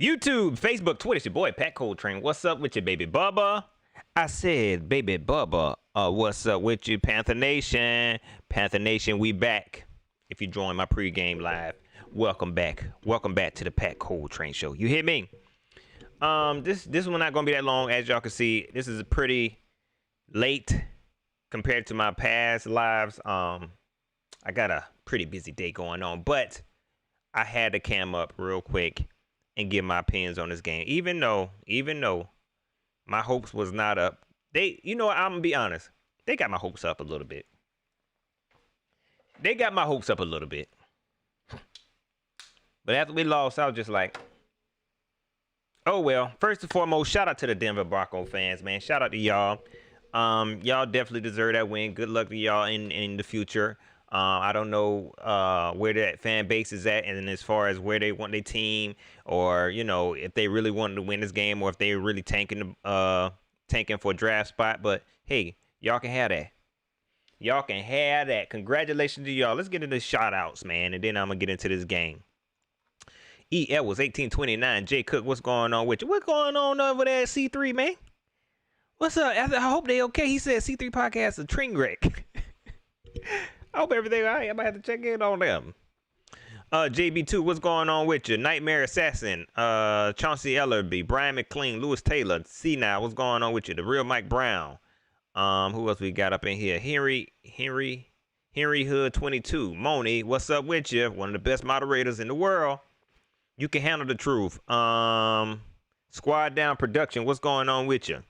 YouTube, Facebook, Twitter, it's your boy Pat Coltrane. What's up with you, baby Bubba? I said, baby Bubba. What's up with you, Panther Nation? Panther Nation, we back. If you join my pregame live, welcome back. Welcome back to the Pat Coltrane Show. You hear me? This one not gonna be that long, as y'all can see. This is pretty late compared to my past lives. I got a pretty busy day going on, but I had to cam up real quick and give my opinions on this game. Even though my hopes was not up, I'm gonna be honest, they got my hopes up a little bit. But after we lost, I was just like, oh well. First and foremost, shout out to the Denver Broncos fans, man. Shout out to y'all. Y'all definitely deserve that win. Good luck to y'all in the future. I don't know where that fan base is at, and as far as where they want their team, or if they really wanted to win this game, or if they really tanking for a draft spot. But hey, y'all can have that. Y'all can have that. Congratulations to y'all. Let's get into the shout outs, man, and then I'm gonna get into this game. E. Edwards, 1829. Jay Cook, what's going on with you? What's going on over there at C3, man? What's up? I hope they okay. He said C3 podcast a train wreck. I hope everything all right. I might have to check in on them. JB2, what's going on with you? Nightmare Assassin, Chauncey Ellerby, Brian McLean, Lewis Taylor, C now, what's going on with you? The real Mike Brown. Who else we got up in here? Henry Hood 22. Moni, what's up with you? One of the best moderators in the world. You can handle the truth. Squad Down Production, what's going on with you?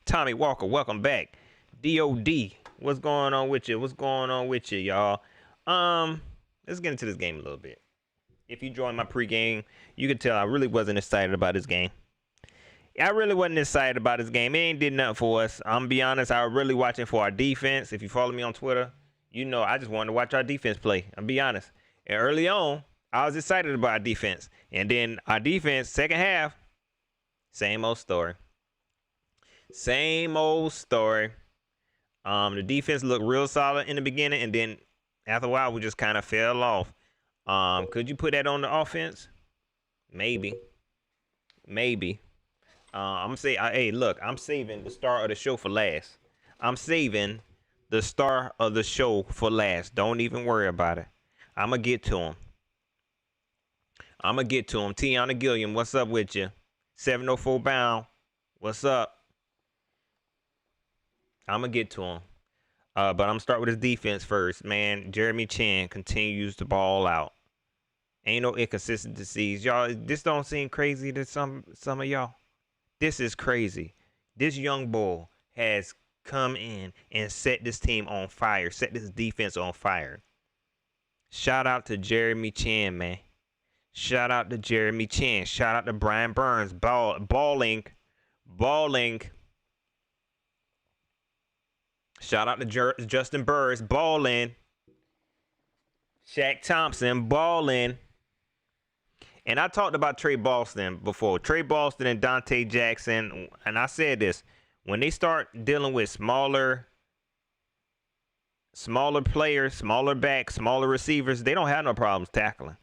Tommy Walker, welcome back. DOD, what's going on with you? What's going on with you, y'all? Let's get into this game a little bit. If you joined my pregame, you could tell I really wasn't excited about this game. I really wasn't excited about this game. It ain't did nothing for us. I'm gonna be honest, I was really watching for our defense. If you follow me on Twitter, I just wanted to watch our defense play. I'll be honest. And early on, I was excited about our defense. And then our defense, second half, same old story. Same old story. The defense looked real solid in the beginning, and then after a while, we just kind of fell off. Could you put that on the offense? Maybe. I'm saying, hey, look, I'm saving the star of the show for last. Don't even worry about it. I'm going to get to him. Tiana Gilliam, what's up with you? 704 bound, what's up? I'm going to get to him. But I'm going to start with his defense first, man. Jeremy Chin continues to ball out. Ain't no inconsistencies. Y'all, this don't seem crazy to some of y'all. This is crazy. This young bull has come in and set this team on fire, set this defense on fire. Shout out to Jeremy Chin, man. Shout out to Jeremy Chin. Shout out to Brian Burns. Balling. Shout out to Justin Burrs. Balling. Shaq Thompson. Balling. And I talked about Trey Boston before. Trey Boston and Dante Jackson. And I said this. When they start dealing with smaller players, smaller backs, smaller receivers, they don't have no problems tackling.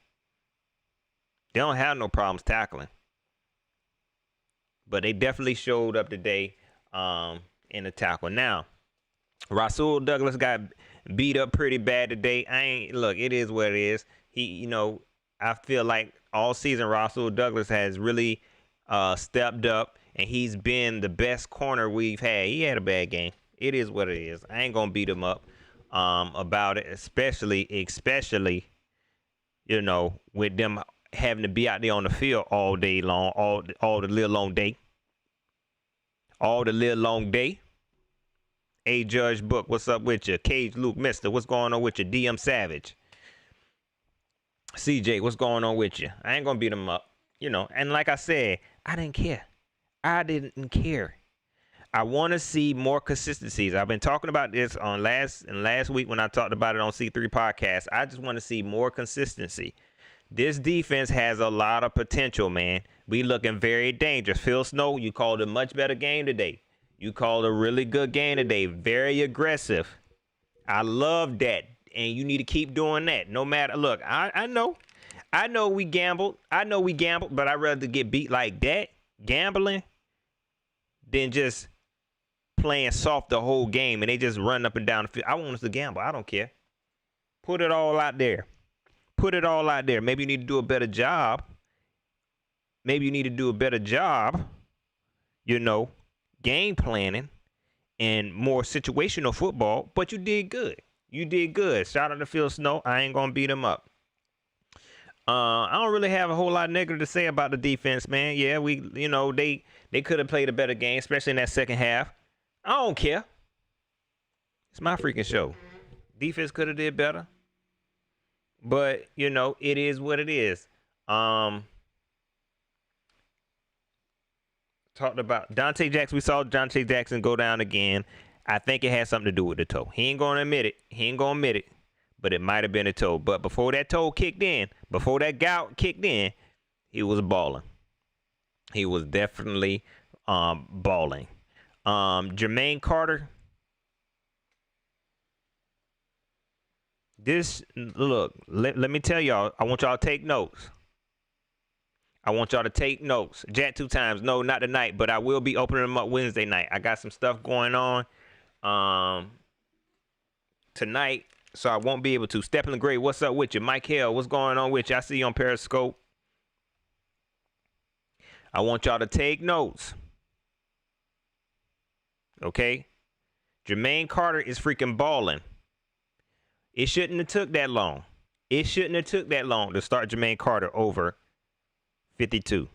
But they definitely showed up today in the tackle. Now, Rasul Douglas got beat up pretty bad today. It is what it is. I feel like all season Rasul Douglas has really stepped up, and he's been the best corner we've had. He had a bad game. It is what it is. I ain't gonna beat him up about it, especially with them having to be out there on the field all day long, all the little long day. A Judge Book, what's up with you? Cage Luke Mister, what's going on with you? DM Savage. CJ, what's going on with you? I ain't gonna beat him up, and like I said, I didn't care. I want to see more consistencies. I've been talking about this on last week when I talked about it on C3 podcast. I just want to see more consistency. This defense has a lot of potential, man. We looking very dangerous. Phil Snow, you called a much better game today. You called a really good game today. Very aggressive. I love that. And you need to keep doing that. No matter, look, I know I know we gambled. But I'd rather get beat like that, gambling, than just playing soft the whole game and they just run up and down the field. I want us to gamble. I don't care. Put it all out there. Maybe you need to do a better job. Game planning and more situational football, but you did good. Shout out to Phil Snow. I ain't going to beat him up. I don't really have a whole lot of negative to say about the defense, man. Yeah, they could have played a better game, especially in that second half. I don't care. It's my freaking show. Defense could have did better. But, it is what it is. Talked about Dante Jackson. We saw Dante Jackson go down again. I think it had something to do with the toe. He ain't going to admit it. But it might have been a toe. But before that toe kicked in, before that gout kicked in, he was balling. He was definitely balling. Jermaine Carter. Let me tell y'all, I want y'all to take notes. Jack 2 times. No, not tonight, but I will be opening them up Wednesday night. I got some stuff going on tonight, so I won't be able to. Step in the grade, what's up with you? Mike Hale, what's going on with you? I see you on Periscope. I want y'all to take notes. Okay? Jermaine Carter is freaking balling. It shouldn't have took that long. To start Jermaine Carter over 52.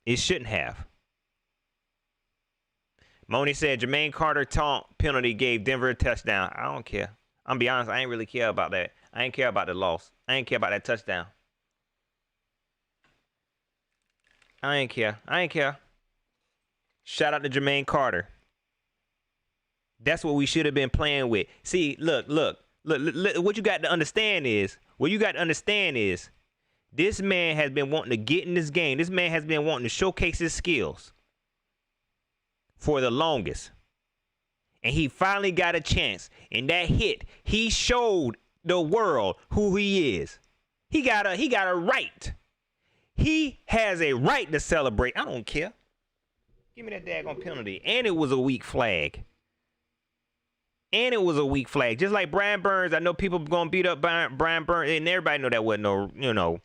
It shouldn't have. Moni said Jermaine Carter taunt penalty gave Denver a touchdown. I don't care. I'm be honest, I ain't really care about that. I ain't care about the loss. I ain't care about that touchdown. I ain't care. Shout out to Jermaine Carter. That's what we should have been playing with. See, look. What you got to understand is, this man has been wanting to get in this game. This man has been wanting to showcase his skills for the longest. And he finally got a chance. And that hit, he showed the world who he is. He got a right. He has a right to celebrate. I don't care. Give me that daggone penalty. And it was a weak flag. Just like Brian Burns. I know people going to beat up Brian Burns. And everybody know that wasn't no,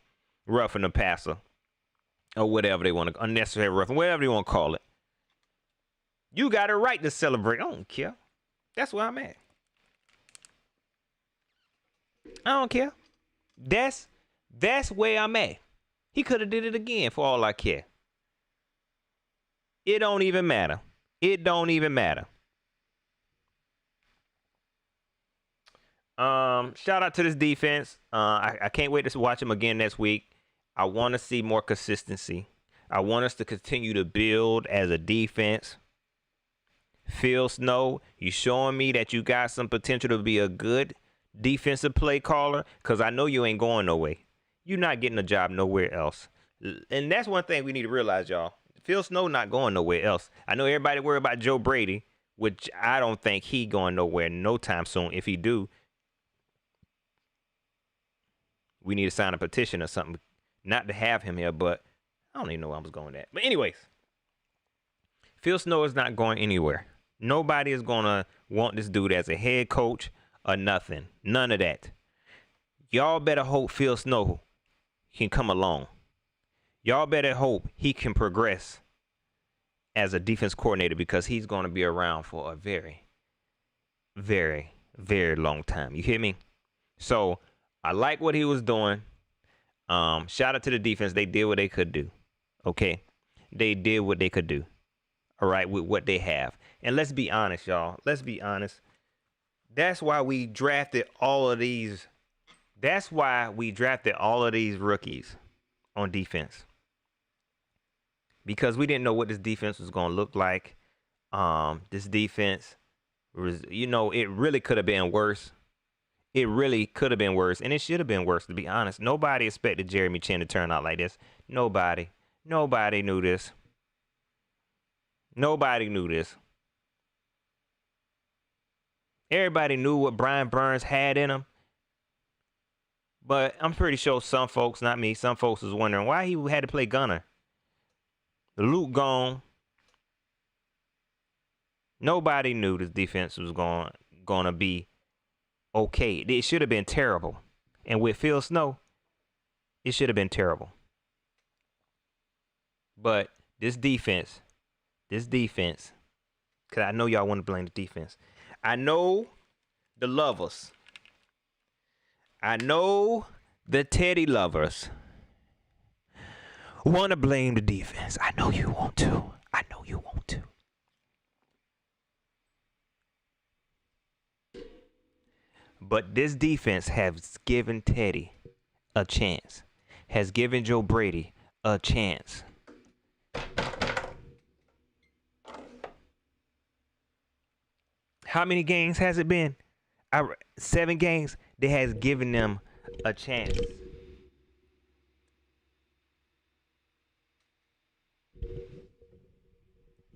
roughing the passer. Or whatever they want to, unnecessary roughing. Whatever they want to call it. You got a right to celebrate. I don't care. That's where I'm at. I don't care. That's where I'm at. He could have did it again for all I care. It don't even matter. Shout out to this defense. I can't wait to watch them again next week. I want to see more consistency. I want us to continue to build as a defense. Phil Snow, you showing me that you got some potential to be a good defensive play caller, because I know you ain't going no way. You're not getting a job nowhere else. And that's one thing we need to realize, y'all. Phil Snow not going nowhere else. I know everybody worry about Joe Brady, which I don't think he going nowhere no time soon. If he do, we need to sign a petition or something. Not to have him here, but I don't even know where I was going with that. But anyways, Phil Snow is not going anywhere. Nobody is going to want this dude as a head coach or nothing. None of that. Y'all better hope Phil Snow can come along. Y'all better hope he can progress as a defense coordinator, because he's going to be around for a very, very, very long time. You hear me? So I like what he was doing. Shout out to the defense. They did what they could do. Okay? They did what they could do. All right, with what they have. And let's be honest, y'all. Let's be honest. That's why we drafted all of these. That's why we drafted all of these rookies on defense. Because we didn't know what this defense was going to look like. This defense was, it really could have been worse. It really could have been worse. And it should have been worse, to be honest. Nobody expected Jeremy Chin to turn out like this. Nobody. Nobody knew this. Nobody knew this. Everybody knew what Brian Burns had in him. But I'm pretty sure some folks, not me, some folks was wondering why he had to play gunner. The Luke gone. Nobody knew this defense was gonna be okay. It should have been terrible. And with Phil Snow, it should have been terrible. But this defense, because I know y'all want to blame the defense. I know the lovers. I know the Teddy lovers want to blame the defense. I know you want to. I know you want to. But this defense has given Teddy a chance. Has given Joe Brady a chance. How many games has it been? 7 games. That has given them a chance.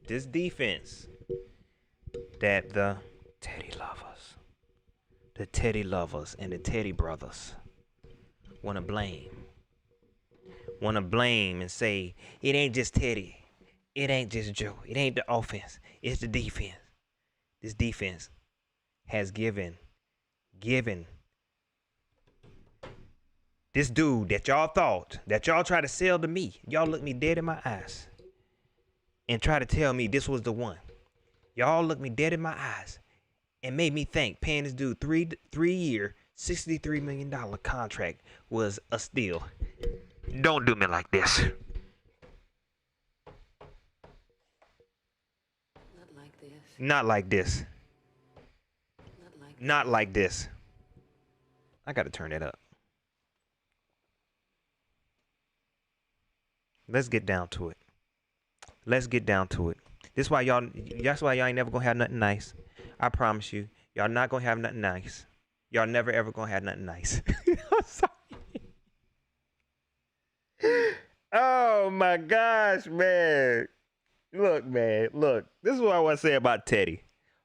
This defense that the Teddy lovers and the Teddy brothers want to blame and say it ain't just Teddy, it ain't just Joe, it ain't the offense, it's the defense. This defense has given this dude that y'all tried to sell to me, y'all looked me dead in my eyes and try to tell me this was the one. Y'all looked me dead in my eyes and made me think paying this dude 3-year, $63 million contract was a steal. Don't do me like this. Not like this. Not like this. Not like this. I gotta turn that up. Let's get down to it. That's why y'all ain't never gonna have nothing nice. I promise you. Y'all not gonna have nothing nice. Y'all never ever gonna have nothing nice. I'm sorry. Oh my gosh, man. Look. This is what I want to say about Teddy.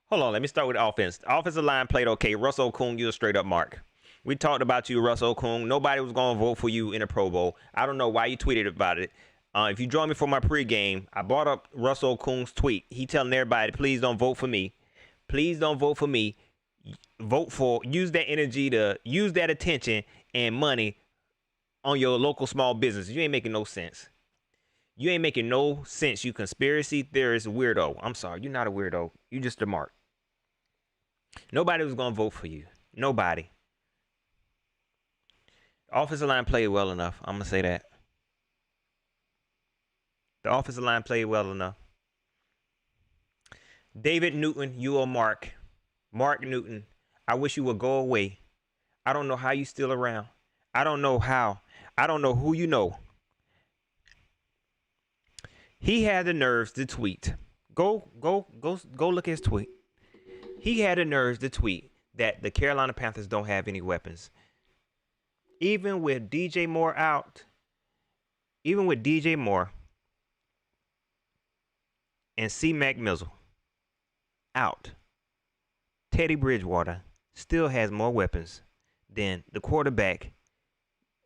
Hold on, let me start with the offense. The offensive line played okay. Russell Okung, you a straight up mark. We talked about you, Russell Okung. Nobody was gonna vote for you in a Pro Bowl. I don't know why you tweeted about it. If you join me for my pregame, I brought up Russell Okung's tweet. He telling everybody, please don't vote for me. Please don't vote for me. Use that energy to use that attention and money on your local small business. You ain't making no sense. You ain't making no sense, you conspiracy theorist weirdo. I'm sorry, you're not a weirdo. You just a mark. Nobody was going to vote for you. Nobody. The offensive line played well enough. I'm going to say that. The offensive line played well enough. David Newton, you a mark. Mark Newton, I wish you would go away. I don't know how you still around. I don't know how. I don't know who you know. He had the nerves to tweet. Go look at his tweet. He had the nerves to tweet that the Carolina Panthers don't have any weapons. Even with DJ Moore out, and C. Mac Mizzle out, Teddy Bridgewater still has more weapons than the quarterback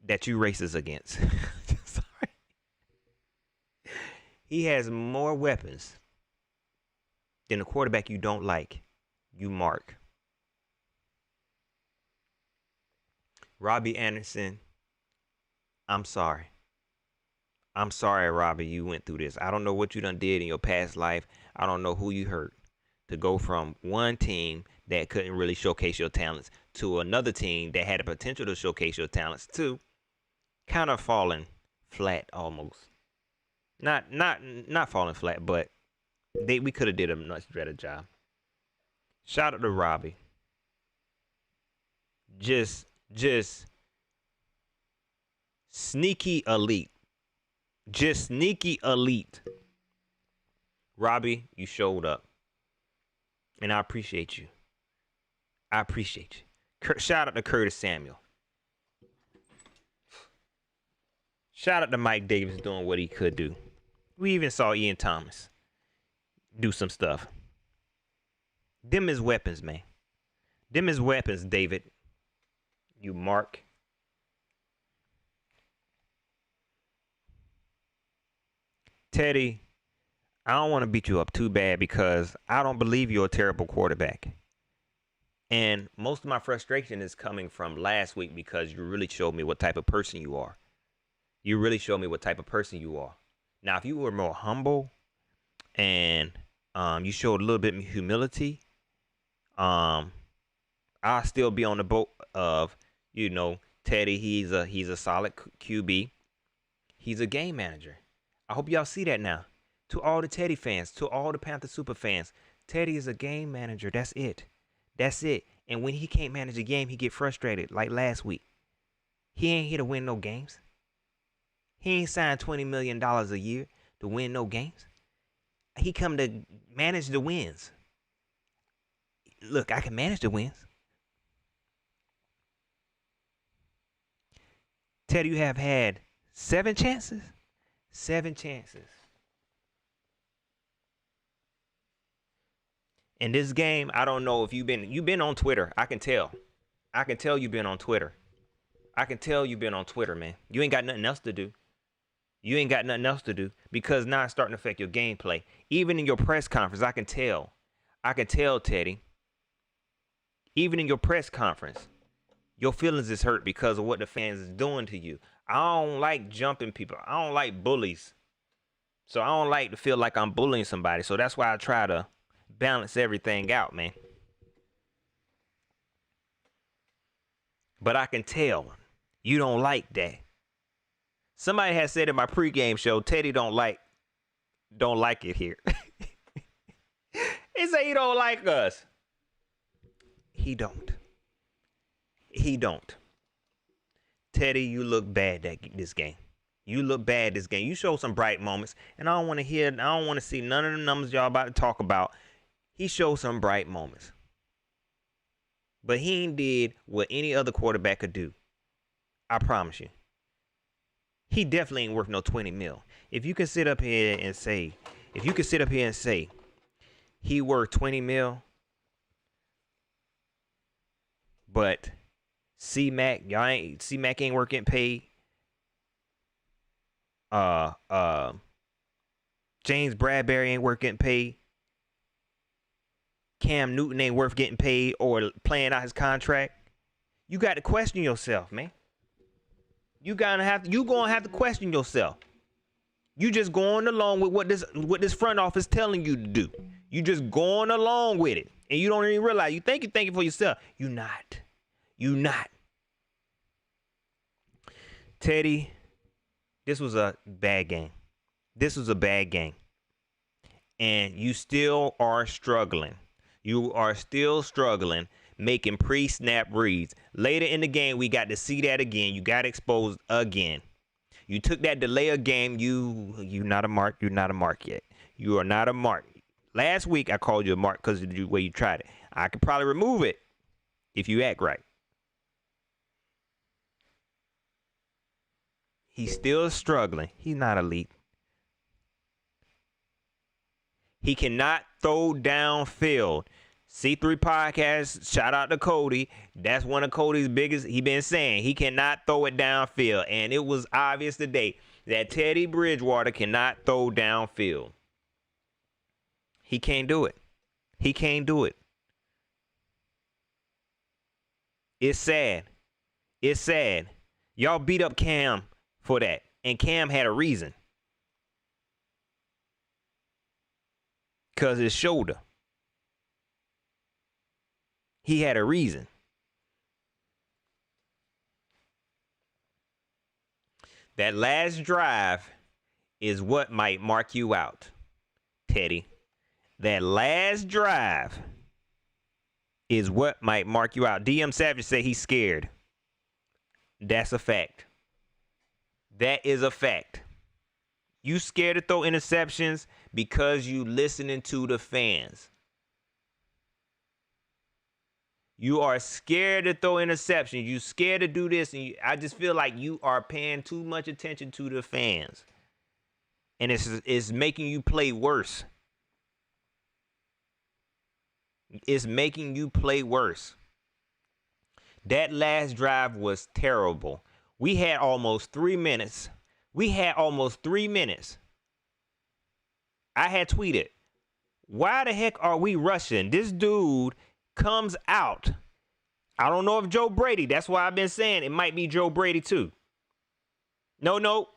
that you races against. Sorry. He has more weapons than the quarterback you don't like. You mark. Robbie Anderson, I'm sorry. I'm sorry, Robbie, you went through this. I don't know what you done did in your past life. I don't know who you hurt to go from one team that couldn't really showcase your talents to another team that had the potential to showcase your talents to kind of falling flat almost. Not falling flat, but we could have did a much better job. Shout out to Robbie. Just sneaky elite. Just sneaky elite. Robbie, you showed up. And I appreciate you. Shout out to Curtis Samuel. Shout out to Mike Davis doing what he could do. We even saw Ian Thomas do some stuff. Them is weapons, man. Them is weapons, David. You mark. Teddy, I don't want to beat you up too bad because I don't believe you're a terrible quarterback. And most of my frustration is coming from last week because you really showed me what type of person you are. You really showed me what type of person you are. Now, if you were more humble and you showed a little bit of humility, I'll still be on the boat of, Teddy. He's a solid QB. He's a game manager. I hope y'all see that now. To all the Teddy fans, to all the Panther super fans, Teddy is a game manager. That's it. That's it. And when he can't manage a game, he get frustrated like last week. He ain't here to win no games. He ain't signed $20 million a year to win no games. He come to manage the wins. Look, I can manage the wins. Teddy, you have had 7 chances. 7 chances. In this game, I don't know if you've been on Twitter. I can tell. I can tell you've been on Twitter. I can tell you've been on Twitter, man. You ain't got nothing else to do. You ain't got nothing else to do because now it's starting to affect your gameplay. Even in your press conference, I can tell. I can tell, Teddy. Even in your press conference, your feelings is hurt because of what the fans is doing to you. I don't like jumping people. I don't like bullies. So I don't like to feel like I'm bullying somebody. So that's why I try to balance everything out, man. But I can tell you don't like that. Somebody has said in my pregame show, Teddy don't like it here. He said he don't like us. He don't. He don't. Teddy, you look bad this game. You look bad this game. You show some bright moments, and I don't want to see none of the numbers y'all about to talk about. He showed some bright moments. But he ain't did what any other quarterback could do. I promise you. He definitely ain't worth no 20 mil. If you can sit up here and say he worth 20 mil, but C-Mac ain't worth getting paid. James Bradbury ain't worth getting paid. Cam Newton ain't worth getting paid or playing out his contract. You got to question yourself, man. You gonna have to question yourself. You just going along with what this front office telling you to do. You just going along with it, and you don't even realize you think you're thinking for yourself. You not. Teddy, this was a bad game. And you still are struggling. You are still struggling making pre-snap reads. Later in the game, we got to see that again. You got exposed again. You took that delay of game. You not a mark. You're not a mark yet. You are not a mark. Last week, I called you a mark because of the way you tried it. I could probably remove it if you act right. He's still struggling. He's not elite. He cannot throw downfield. C3 Podcast, shout out to Cody. That's one of Cody's biggest. He been saying he cannot throw it downfield. And it was obvious today that Teddy Bridgewater cannot throw downfield. He can't do it. It's sad. Y'all beat up Cam for that. And Cam had a reason. Because his shoulder. He had a reason. That last drive is what might mark you out, Teddy. That last drive is what might mark you out. DM Savage said he's scared. That's a fact. That is a fact. You scared to throw interceptions because you listening to the fans. You are scared to throw interceptions. You scared to do this. And I just feel like you are paying too much attention to the fans. And it's making you play worse. It's making you play worse. That last drive was terrible. We had almost 3 minutes. I had tweeted, why the heck are we rushing? This dude comes out. I don't know if Joe Brady. That's why I've been saying it might be Joe Brady too. No.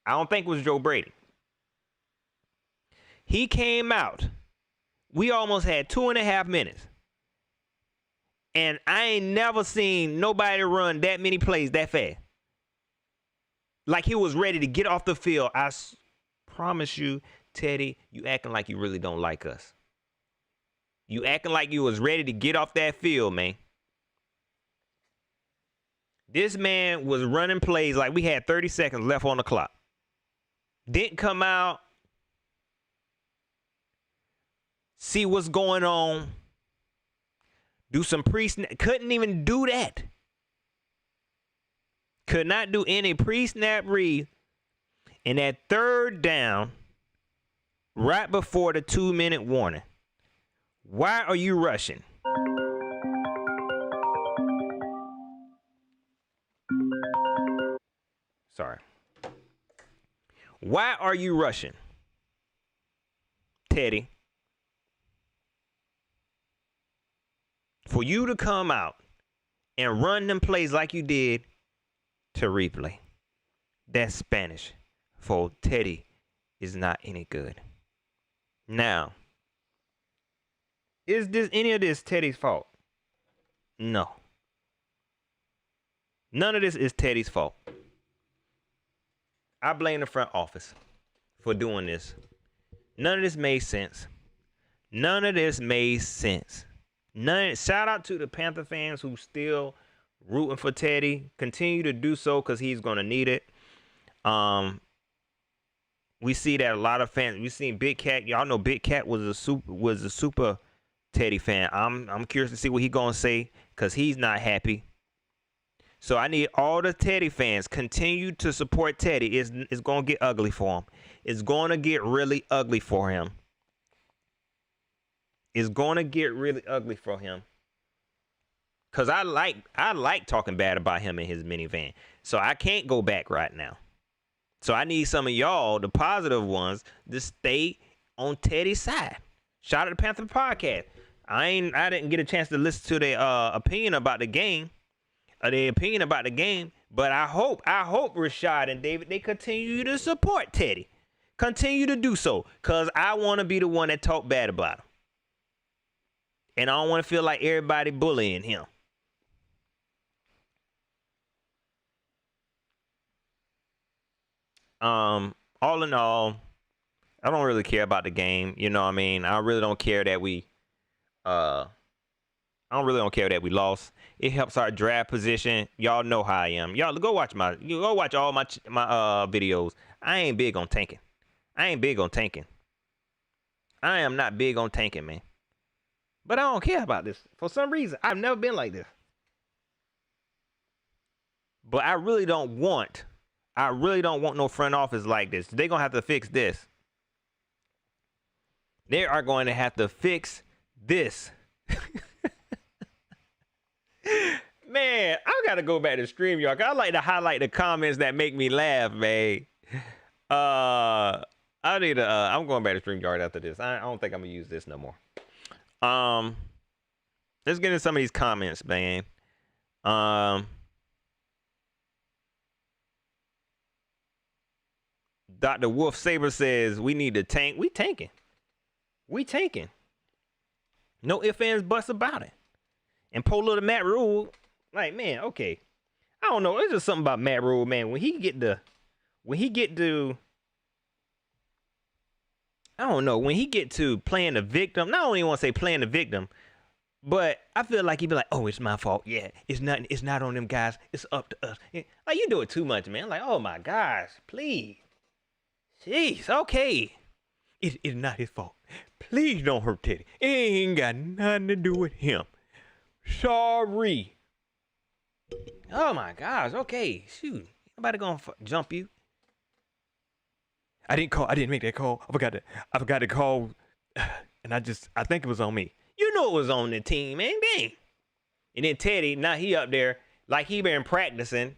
I don't think it was Joe Brady. He came out. We almost had 2.5 minutes. And I ain't never seen nobody run that many plays that fast. Like he was ready to get off the field. I promise you, Teddy, you acting like you really don't like us. You acting like you was ready to get off that field, man. This man was running plays like we had 30 seconds left on the clock. Didn't come out, see what's going on, do some pre-snap. Couldn't even do that. Could not do any pre-snap read. And that third down, right before the 2-minute warning. Why are you rushing? Sorry. Why are you rushing, Teddy? For you to come out and run them plays like you did to replay. That's Spanish for Teddy is not any good. Now, is this any of this Teddy's fault? No. None of this is Teddy's fault. I blame the front office for doing this. None of this made sense. None of this made sense. Shout out to the Panther fans who still rooting for Teddy. Continue to do so because he's gonna need it. We see that a lot of fans. We seen Big Cat. Y'all know Big Cat was a super Teddy fan. I'm curious to see what he gonna say because he's not happy. So I need all the Teddy fans continue to support Teddy. It's gonna get ugly for him. It's gonna get really ugly for him. It's gonna get really ugly for him. Cause I like talking bad about him in his minivan. So I can't go back right now. So I need some of y'all, the positive ones, to stay on Teddy's side. Shout out to Panther Podcast. I didn't get a chance to listen to their opinion about the game. But I hope Rashad and David, they continue to support Teddy. Continue to do so. Cause I want to be the one that talk bad about him. And I don't want to feel like everybody bullying him. All in all, I don't really care about the game. You know what I mean? I really don't care that we lost. It helps our draft position. Y'all know how I am. Y'all go watch all my videos. I ain't big on tanking. I am not big on tanking, man. But I don't care about this. For some reason, I've never been like this. But I really don't want no front office like this. They're going to have to fix this. They are going to have to fix this. Man, I got to go back to StreamYard. I like to highlight the comments that make me laugh, man. I'm going back to StreamYard after this. I don't think I'm going to use this no more. Let's get into some of these comments, man. Dr. Wolf Saber says we need to tank. We tanking. No ifs, ands, buts about it. And poor little Matt Rule, like, man, okay. I don't know. It's just something about Matt Rule, man. When he get to playing the victim, not only want to say playing the victim, but I feel like he'd be like, oh, it's my fault. Yeah, it's not on them guys. It's up to us. Yeah. Like, you do it too much, man. Like, oh my gosh, please. Jeez, okay. It's not his fault. Please don't hurt Teddy. It ain't got nothing to do with him. Sorry. Oh my gosh, okay. Shoot. Nobody gonna jump you. I didn't make that call. I forgot to call. And I think it was on me. You know it was on the team, man. Dang. And then Teddy, now he up there like he been practicing.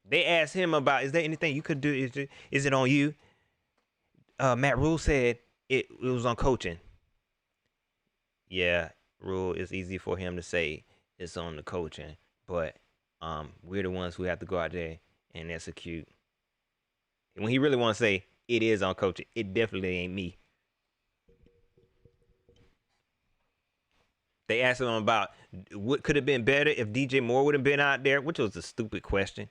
They asked him about, is there anything you could do? Is it on you? Matt Rule said it was on coaching. Yeah, Rule, it's easy for him to say it's on the coaching, but we're the ones who have to go out there and execute. When he really want to say it is on coaching, it definitely ain't me. They asked him about what could have been better if DJ Moore would have been out there, which was a stupid question.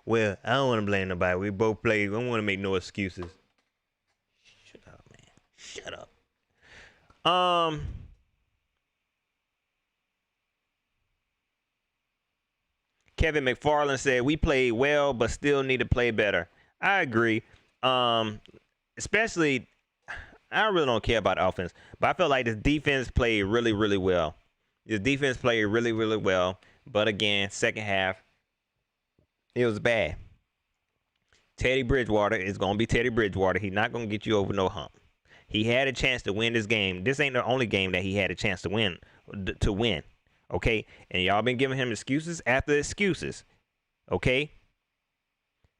Well, I don't want to blame nobody. We both played. I don't want to make no excuses. Shut up, man. Shut up. Kevin McFarland said we played well, but still need to play better. I agree. Especially, I really don't care about offense, but I felt like this defense played really, really well. This defense played really, really well, but again, second half, it was bad. Teddy Bridgewater is going to be Teddy Bridgewater. He's not going to get you over no hump. He had a chance to win this game. This ain't the only game that he had a chance to win. Okay? And y'all been giving him excuses after excuses. Okay?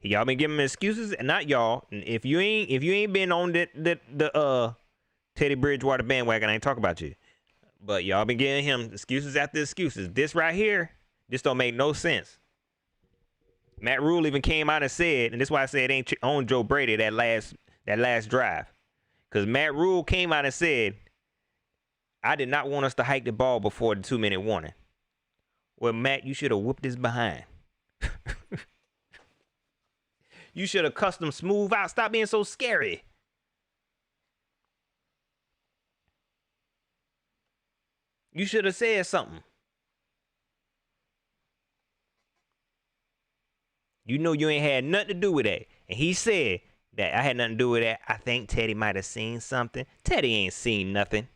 Y'all been giving him excuses, and not y'all. If you ain't been on the Teddy Bridgewater bandwagon, I ain't talking about you. But y'all been giving him excuses after excuses. This right here, this don't make no sense. Matt Rule even came out and said, and this is why I said it ain't on Joe Brady that last drive. Because Matt Rule came out and said, I did not want us to hike the ball before the 2-minute warning. Well, Matt, you should have whooped his behind. You should have cussed him smooth out. Stop being so scary. You should have said something. You know you ain't had nothing to do with that. And he said that I had nothing to do with that. I think Teddy might have seen something. Teddy ain't seen nothing.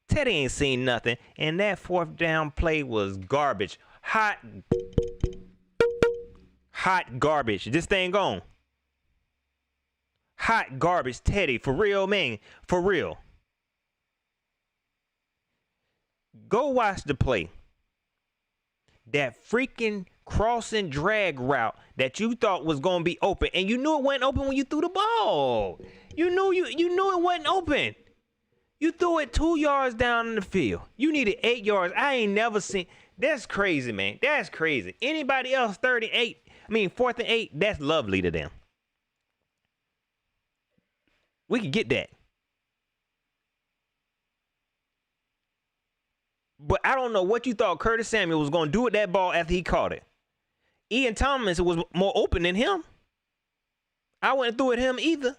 Teddy ain't seen nothing. And that fourth down play was garbage. Hot garbage. This thing gone. Hot garbage, Teddy. For real, man. For real. Go watch the play. That freaking crossing drag route that you thought was going to be open, and you knew it wasn't open when you threw the ball. You knew it wasn't open. You threw it 2 yards down in the field. You needed 8 yards. I ain't never seen. That's crazy, man. That's crazy. Anybody else 4th and 8, that's lovely to them. We could get that. But I don't know what you thought Curtis Samuel was going to do with that ball after he caught it. Ian Thomas was more open than him. I wouldn't throw at him either.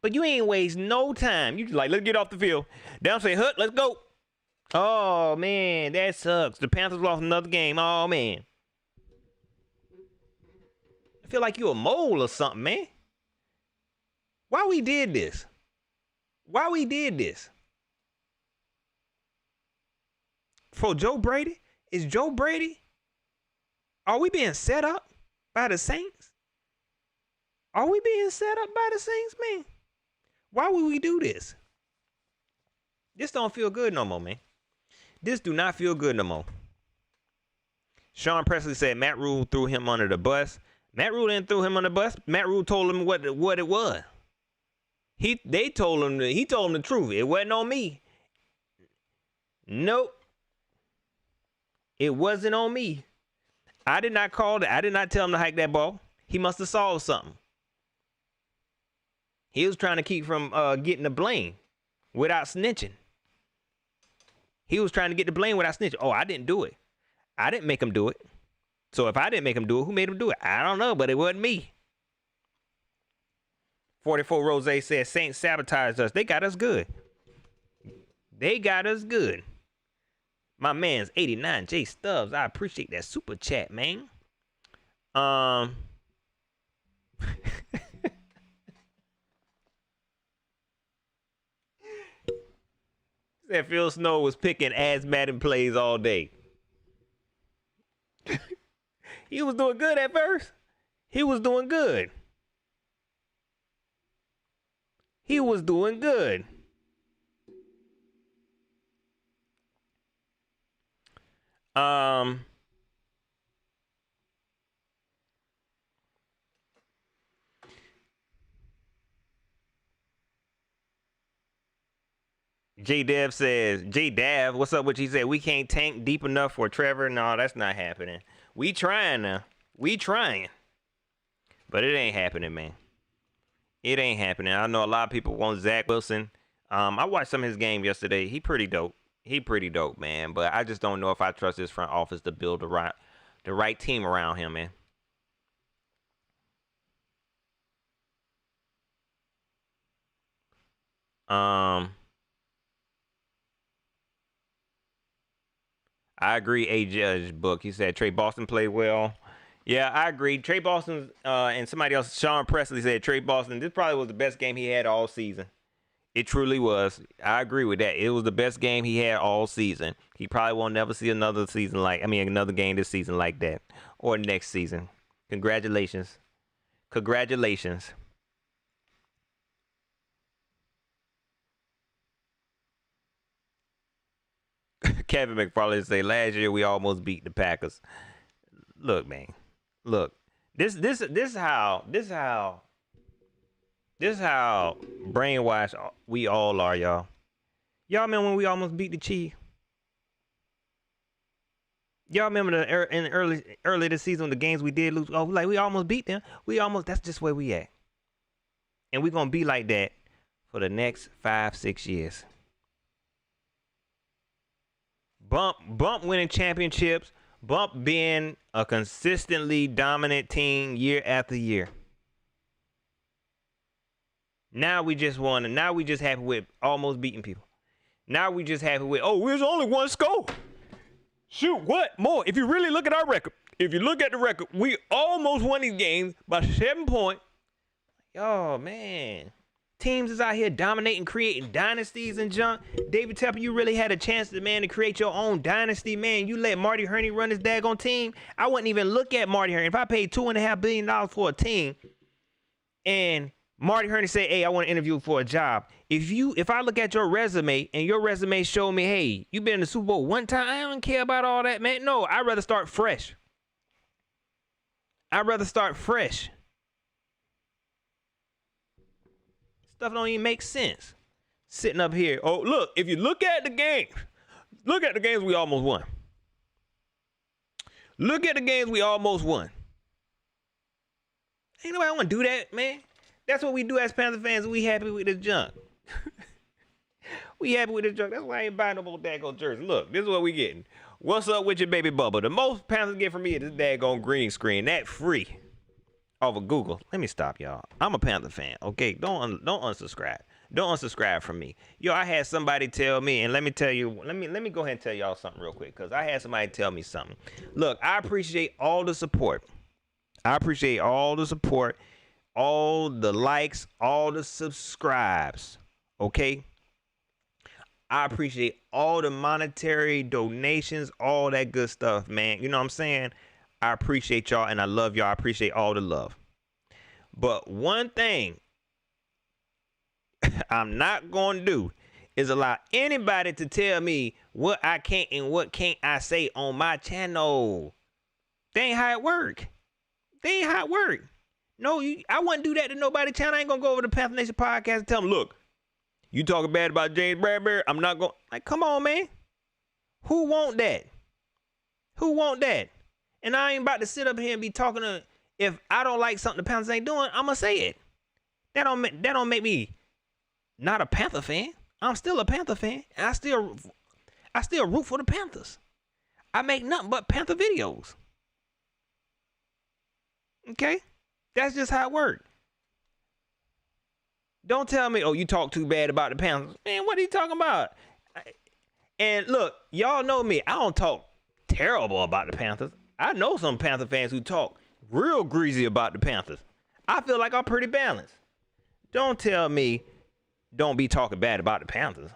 But you ain't waste no time. You just like, let's get off the field. Down say, Hut, let's go. Oh, man, that sucks. The Panthers lost another game. Oh, man. I feel like you a mole or something, man. Why we did this? For Joe Brady? Is Joe Brady? Are we being set up by the Saints? Are we being set up by the Saints, man? Why would we do this? This don't feel good no more, man. This do not feel good no more. Sean Presley said Matt Rule threw him under the bus. Matt Rule didn't throw him under the bus. Matt Rule told him what it was. He told him the truth. It wasn't on me. Nope. It wasn't on me. I did not call that. I did not tell him to hike that ball. He must have saw something. He was trying to keep from getting the blame without snitching. He was trying to get the blame without snitching. Oh, I didn't do it. I didn't make him do it. So if I didn't make him do it, who made him do it? I don't know, but it wasn't me. 44 Rose says Saints sabotaged us. They got us good. My man's 89 J Stubbs. I appreciate that super chat, man. Said Phil Snow was picking ass Madden plays all day. He was doing good at first. He was doing good. J Dav, what's up? What he said? We can't tank deep enough for Trevor. No, that's not happening. We trying now. We trying. But it ain't happening, man. It ain't happening. I know a lot of people want Zach Wilson. I watched some of his game yesterday. He pretty dope. He pretty dope, man. But I just don't know if I trust his front office to build the right team around him, man. I agree. A Judge book. He said Trey Boston played well. Yeah, I agree. Trey Boston and somebody else, Sean Presley, said Trey Boston. This probably was the best game he had all season. It truly was. I agree with that. It was the best game he had all season. He probably won't never see another game this season like that, or next season. Congratulations. Congratulations. Kevin McFarland say last year we almost beat the Packers. Look, man. Look. This is how brainwashed we all are, y'all. Y'all remember when we almost beat the Chiefs? Y'all remember in early this season the games we did lose? Oh, like we almost beat them. That's just where we at. And we're gonna be like that for the next 5-6 years. Bump winning championships, bump being a consistently dominant team year after year. Now we just happy with almost beating people. Now we just happy with, there's only one score. Shoot, what more? If you really look at our record, if you look at the record, we almost won these games by 7 points. Oh, man. Teams is out here dominating, creating dynasties and junk. David Tepper, you really had a chance to create your own dynasty, man. You let Marty Hurney run his daggone team. I wouldn't even look at Marty Hurney. If I paid $2.5 billion for a team and Marty Hurney said, hey, I want to interview for a job. If I look at your resume and your resume show me, hey, you've been in the Super Bowl one time, I don't care about all that, man. No, I'd rather start fresh. Stuff don't even make sense. Sitting up here. Oh, look, if you look at the games we almost won. Look at the games we almost won. Ain't nobody want to do that, man. That's what we do as Panther fans. We happy with this junk. We happy with this junk. That's why I ain't buying no more daggone jersey. Look, this is what we getting. What's up with your baby bubble? The most Panthers get from me is this daggone green screen. That free. Over Google. Let me stop, y'all. I'm a Panther fan. Okay, don't unsubscribe. Don't unsubscribe from me. Yo, I had somebody tell me, and let me tell you, let me go ahead and tell y'all something real quick, because I had somebody tell me something. Look, I appreciate all the support. all the likes, all the subscribes. Okay? I appreciate all the monetary donations, all that good stuff, man. You know what I'm saying? I appreciate y'all and I love y'all. I appreciate all the love. But one thing I'm not going to do is allow anybody to tell me what I can't and what can't I say on my channel. That ain't how it work. No, I wouldn't do that to nobody channel. I ain't going to go over to Panther Nation podcast and tell them, look, you talking bad about James Bradbury, I'm not going to. Like, come on, man. Who want that? And I ain't about to sit up here and be talking to, if I don't like something the Panthers ain't doing, I'm going to say it. That don't make me not a Panther fan. I'm still a Panther fan. And I still root for the Panthers. I make nothing but Panther videos. Okay? That's just how it works. Don't tell me, oh, you talk too bad about the Panthers. Man, what are you talking about? And look, y'all know me. I don't talk terrible about the Panthers. I know some Panther fans who talk real greasy about the Panthers. I feel like I'm pretty balanced. Don't tell me don't be talking bad about the Panthers.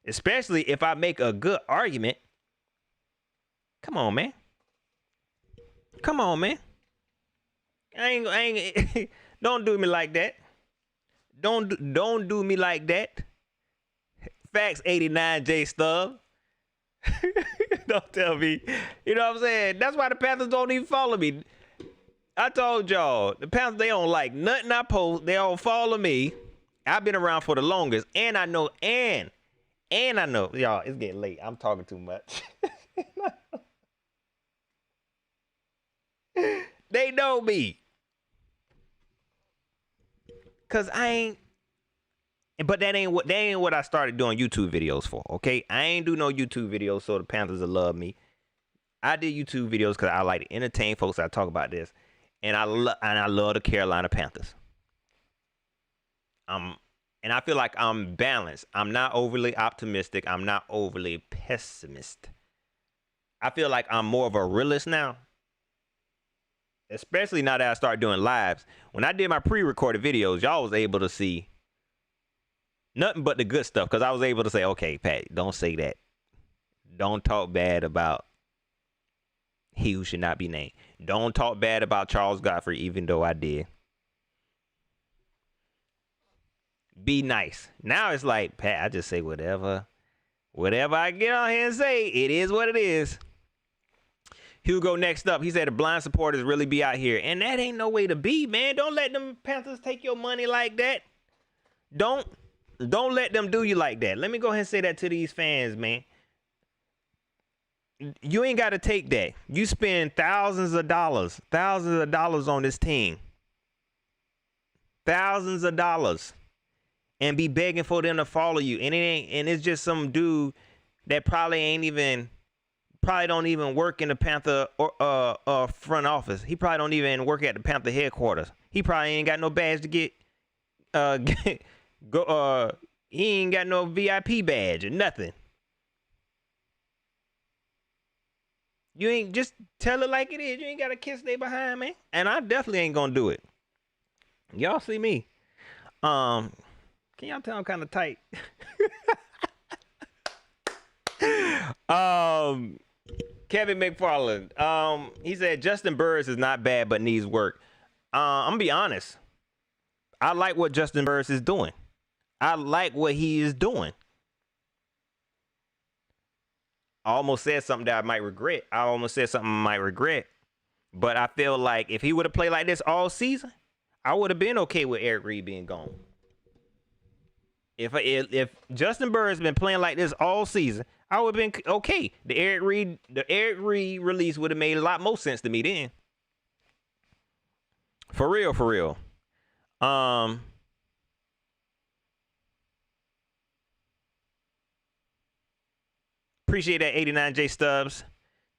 Especially if I make a good argument. Come on, man. I ain't don't do me like that. Don't do me like that. Facts 89 J Stubb. Don't tell me. You know what I'm saying? That's why the Panthers don't even follow me. I told y'all, the Panthers, they don't like nothing I post. They don't follow me. I've been around for the longest. And I know, and And I know, y'all, it's getting late. I'm talking too much. They know me. Cause I ain't, but that ain't what I started doing YouTube videos for. Okay, I ain't do no YouTube videos so the Panthers will love me. I did YouTube videos because I like to entertain folks. I talk about this, and I love the Carolina Panthers. And I feel like I'm balanced. I'm not overly optimistic. I'm not overly pessimist. I feel like I'm more of a realist now. Especially now that I start doing lives. When I did my pre-recorded videos, y'all was able to see nothing but the good stuff. Because I was able to say, okay, Pat, don't say that. Don't talk bad about he who should not be named. Don't talk bad about Charles Godfrey, even though I did. Be nice. Now it's like, Pat, I just say whatever. Whatever I get on here and say, it is what it is. Hugo next up. He said the blind supporters really be out here. And that ain't no way to be, man. Don't let them Panthers take your money like that. Don't let them do you like that. Let me go ahead and say that to these fans, man. You ain't got to take that. You spend thousands of dollars on this team. Thousands of dollars. And be begging for them to follow you. And it's just some dude that probably don't even work in the Panther front office. He probably don't even work at the Panther headquarters. He probably ain't got no badge to get he ain't got no VIP badge or nothing. You ain't, just tell it like it is. You ain't got to kiss they behind, man. And I definitely ain't gonna do it. Y'all see me. Can y'all tell I'm kind of tight? Kevin McFarland. He said Justin Burris is not bad but needs work. I'm gonna be honest. I like what Justin Burris is doing. I like what he is doing. I almost said something that I might regret. But I feel like if he would have played like this all season, I would have been okay with Eric Reed being gone. If Justin Burris been playing like this all season, I would have been okay. The Eric Reed release would have made a lot more sense to me then. For real. Appreciate that 89J Stubbs.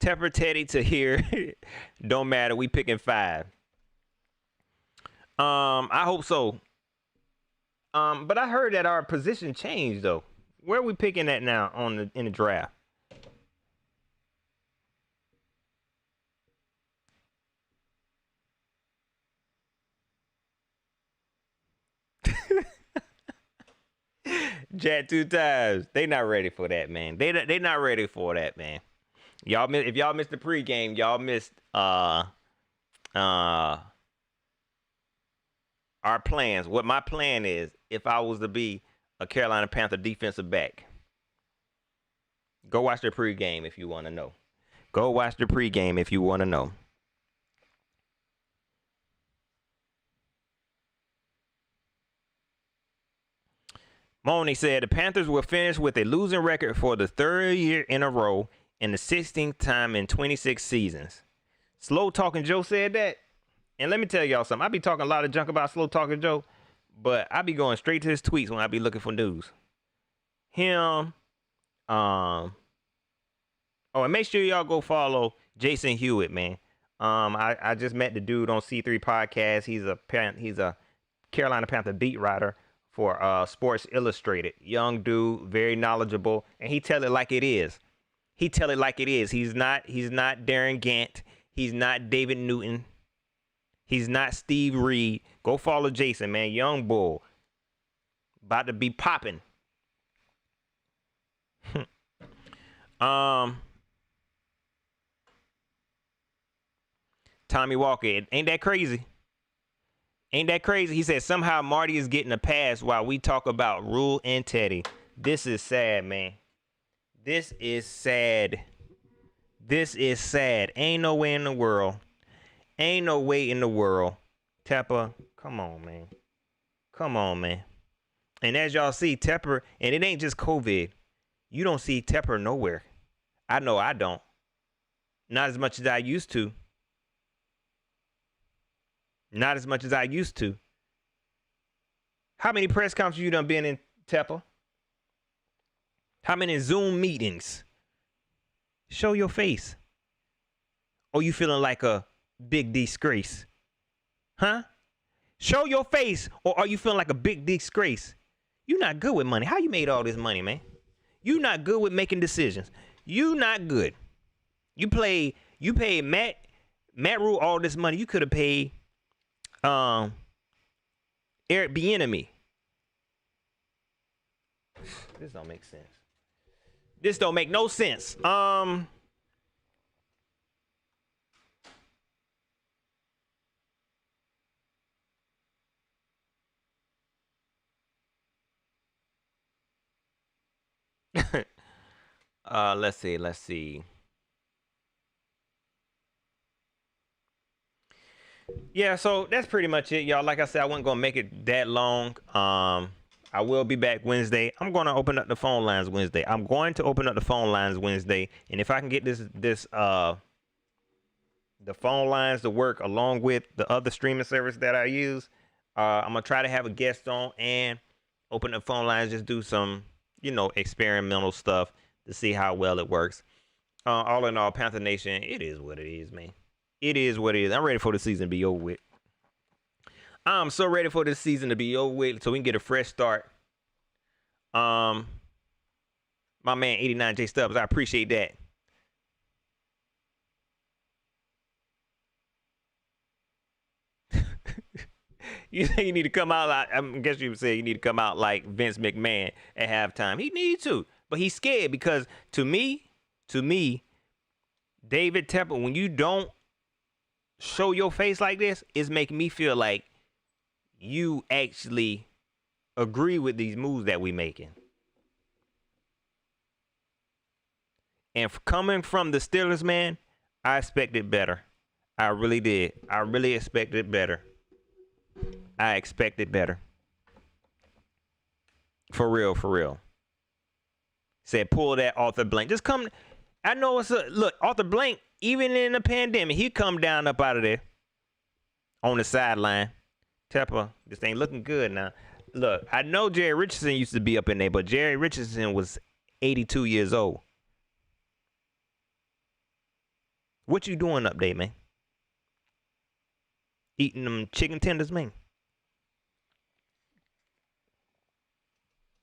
Tepper, Teddy to here. Don't matter. We picking 5. I hope so. But I heard that our position changed though. Where are we picking at now in the draft? Jet 2 times. They not ready for that, man. They not ready for that, man. If y'all missed the pregame, y'all missed our plans. What my plan is, if I was to be a Carolina Panther defensive back. Go watch the pregame if you want to know. Money said the Panthers will finish with a losing record for the 3rd year in a row and the 16th time in 26 seasons. Slow Talking Joe said that. And let me tell y'all something. I be talking a lot of junk about Slow Talking Joe, but I be going straight to his tweets when I be looking for news. Him. And make sure y'all go follow Jason Hewitt, man. I just met the dude on C3 Podcast. He's a Carolina Panther beat writer for Sports Illustrated. Young dude, very knowledgeable, and he tell it like it is. He's not Darren Gant. He's not David Newton. He's not Steve Reed. Go follow Jason, man. Young bull. About to be popping. Tommy Walker, ain't that crazy? He said somehow Marty is getting a pass while we talk about Rule and Teddy. This is sad, man. This is sad. Ain't no way in the world. Tepper, come on, man. And as y'all see, Tepper, and it ain't just COVID. You don't see Tepper nowhere. I know I don't. Not as much as I used to. Not as much as I used to. How many press conferences you done been in, Tepper? How many Zoom meetings? Show your face. Or you feeling like a big disgrace? Huh? Show your face, or are you feeling like a big disgrace? You not good with money. How you made all this money, man? You not good with making decisions. You not good. You paid Matt Rule all this money. You could have paid Eric Bieniemy. This don't make sense. This don't make no sense. Let's see. Yeah, so that's pretty much it, y'all. Like I said, I wasn't gonna make it that long. I will be back Wednesday. I'm gonna open up the phone lines Wednesday. And if I can get the phone lines to work along with the other streaming service that I use, I'm gonna try to have a guest on and open up phone lines. Just do some, experimental stuff to see how well it works. All in all, Panther Nation, it is what it is, man. It is what it is. I'm ready for the season to be over with. I'm so ready for this season to be over with so we can get a fresh start. My man 89J Stubbs, I appreciate that. You say you need to come out like, I guess you would say you need to come out like Vince McMahon at halftime. He needs to, but he's scared because to me, David Tepper, when you don't show your face like this, it's making me feel like you actually agree with these moves that we making. And coming from the Steelers, man, I expected better. I really did. I really expected better. I expected better. For real. Said pull that Arthur Blank. Just come. I know look, Arthur Blank, even in the pandemic, he come down up out of there on the sideline. Tepper, this ain't looking good now. Look, I know Jerry Richardson used to be up in there, but Jerry Richardson was 82 years old. What you doing up there, man? Eating them chicken tenders, man.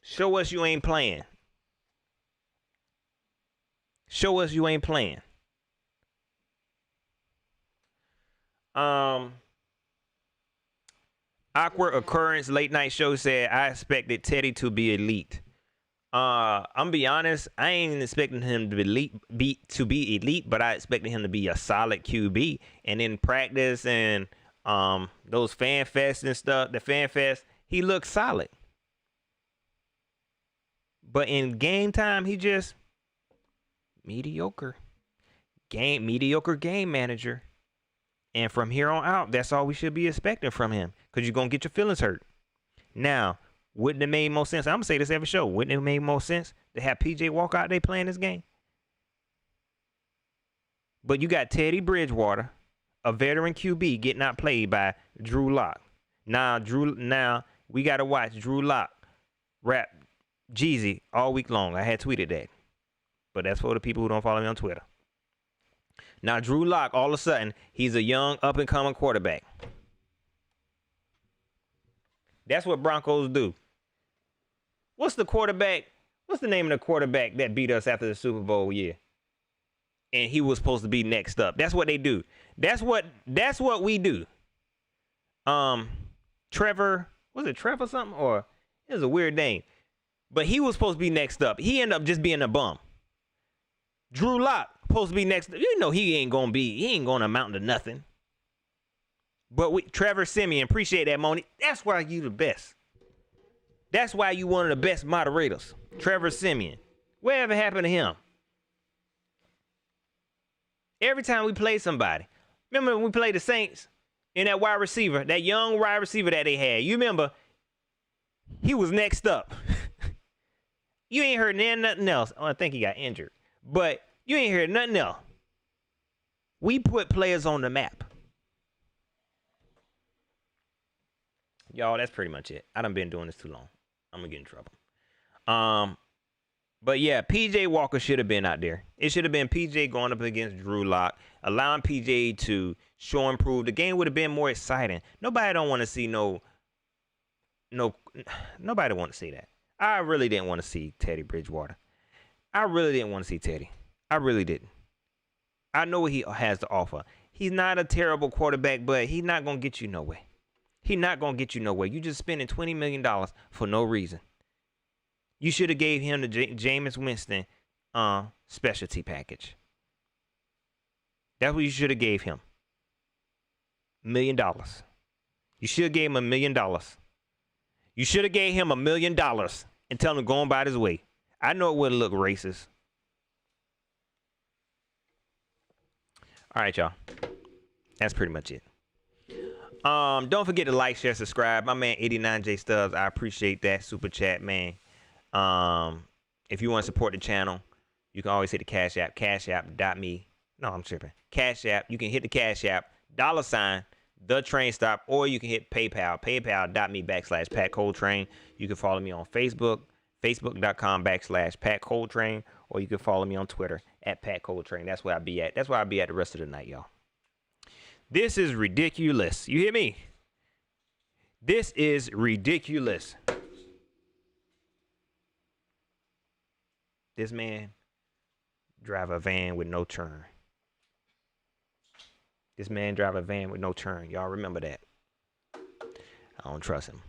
Show us you ain't playing. Show us you ain't playing. Awkward Occurrence late night show said I expected Teddy to be elite. I'm be honest, I ain't expecting him to be elite, but I expected him to be a solid QB. And in practice and those fan fests and stuff, the fan fest, he looked solid. But in game time, he just mediocre game manager. And from here on out, that's all we should be expecting from him, because you're going to get your feelings hurt. Now, wouldn't it made more sense? I'm going to say this every show. Wouldn't it made more sense to have PJ walk out there playing this game? But you got Teddy Bridgewater, a veteran QB, getting outplayed by Drew Lock. Now we got to watch Drew Lock rap Jeezy all week long. I had tweeted that. But that's for the people who don't follow me on Twitter. Now, Drew Lock, all of a sudden, he's a young, up-and-coming quarterback. That's what Broncos do. What's the name of the quarterback that beat us after the Super Bowl year? And he was supposed to be next up. That's what they do. That's what we do. Trevor, was it Trevor something? Or it was a weird name. But he was supposed to be next up. He ended up just being a bum. Drew Lock supposed to be next. He ain't gonna amount to nothing. But Trevor Siemian, appreciate that, Moni. That's why you the best. That's why you one of the best moderators. Trevor Siemian. Whatever happened to him? Every time we play somebody. Remember when we played the Saints and that wide receiver, that young wide receiver that they had. You remember? He was next up. You ain't heard nothing else. Oh, I think he got injured. But you ain't heard nothing else. We put players on the map. Y'all, that's pretty much it. I done been doing this too long. I'm going to get in trouble. But yeah, PJ Walker should have been out there. It should have been PJ going up against Drew Lock, allowing PJ to show and prove. The game would have been more exciting. Nobody don't want to see nobody want to see that. I really didn't want to see Teddy Bridgewater. I really didn't want to see Teddy. I really didn't. I know what he has to offer. He's not a terrible quarterback, but he's not going to get you nowhere. He's not going to get you nowhere. You just spending $20 million for no reason. You should have gave him the Jameis Winston specialty package. That's what you should have gave him. $1 million. You should have gave him $1 million. You should have gave him $1 million and tell him to go on by his way. I know it would look racist. All right, y'all. That's pretty much it. Don't forget to like, share, subscribe. My man 89J Stubbs, I appreciate that super chat, man. If you want to support the channel, you can always hit the Cash App, cashapp.me. No, I'm tripping. Cash App. You can hit the Cash App, $ the train stop, or you can hit PayPal, paypal.me/Pat Coltrane. You can follow me on Facebook, facebook.com/Pat Coltrane, or you can follow me on Twitter @Pat Coltrane. That's where I'll be at. That's where I'll be at the rest of the night, y'all. This is ridiculous. You hear me? This is ridiculous. This man drive a van with no turn. This man drive a van with no turn. Y'all remember that. I don't trust him.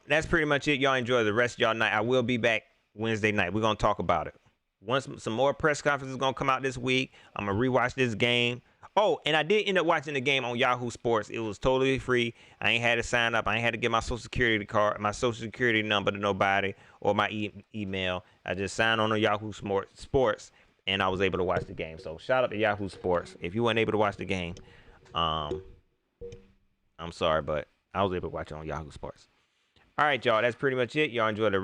That's pretty much it. Y'all enjoy the rest of y'all night. I will be back Wednesday night. We're going to talk about it. Once some more press conferences going to come out this week, I'm going to rewatch this game. Oh, and I did end up watching the game on Yahoo Sports. It was totally free. I ain't had to sign up. I ain't had to get my social security card, my social security number to nobody, or my email. I just signed on to Yahoo Sports, and I was able to watch the game. So shout out to Yahoo Sports. If you weren't able to watch the game, I'm sorry, but I was able to watch it on Yahoo Sports. All right, y'all. That's pretty much it. Y'all enjoy the